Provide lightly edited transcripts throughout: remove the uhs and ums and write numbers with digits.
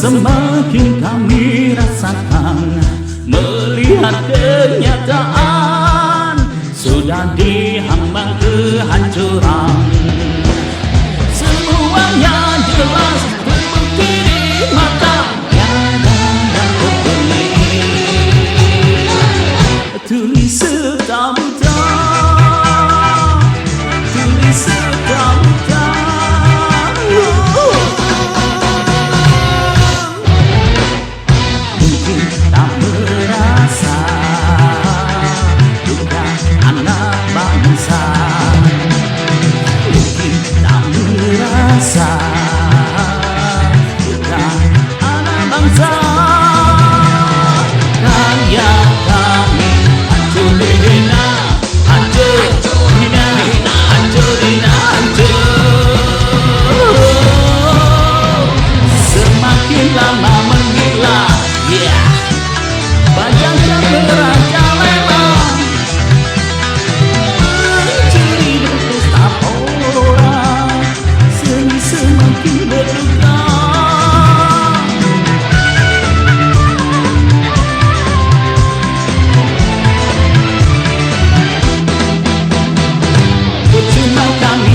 Semakin kami rasakan melihat kenyataan sudah dihambang kehancuran. Semuanya jelas terbukti di mata, tiada dapat beli. Tulis serta buta, tulis serta buta.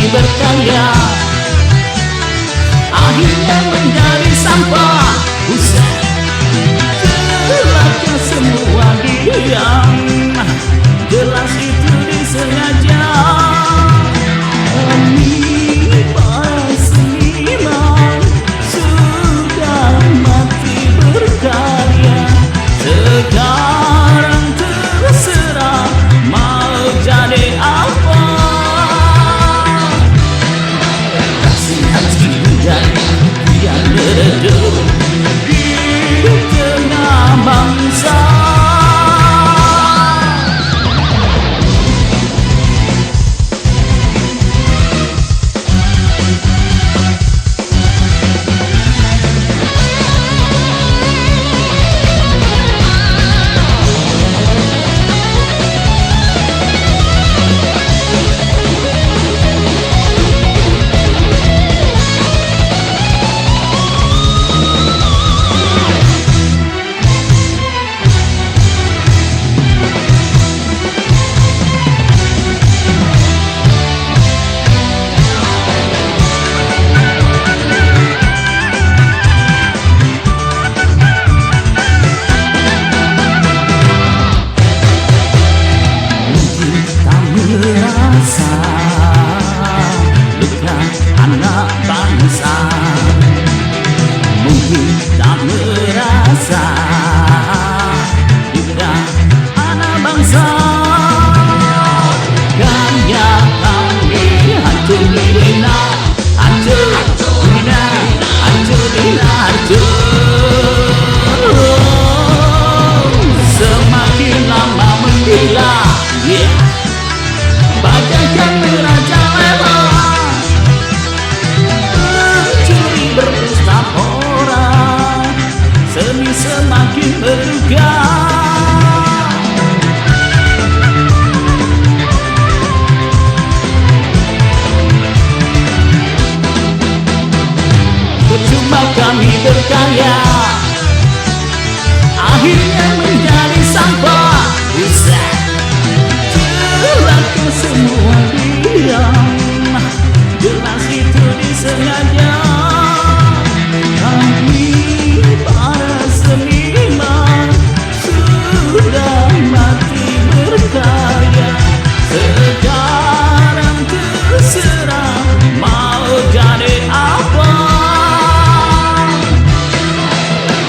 Berkarya akhirnya menjadi sampah. Usai celaka semua diam, jelas itu disengaja. Kami para seniman sudah mati berkarya, sekarang terserah mau jadi apa. Yang meredup di tengah bangsa. Luka anak bangsa mungkin tak merasa, luka anak bangsa. Karya kami hancur dina, hancur dina, hancur dina, hancur. Semakin lama menggila, bagaikan merajalela, mencuri berdusta orang, seni semakin berduka. Percuma kami berkarya, akhirnya menjadi sampah. Usai celaka semua diam, jelas itu disengaja. Kami para seniman sudah mati berkarya, sekarang terserah mau jadi apa.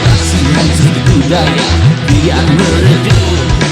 Kasihan sudah budaya biar meredup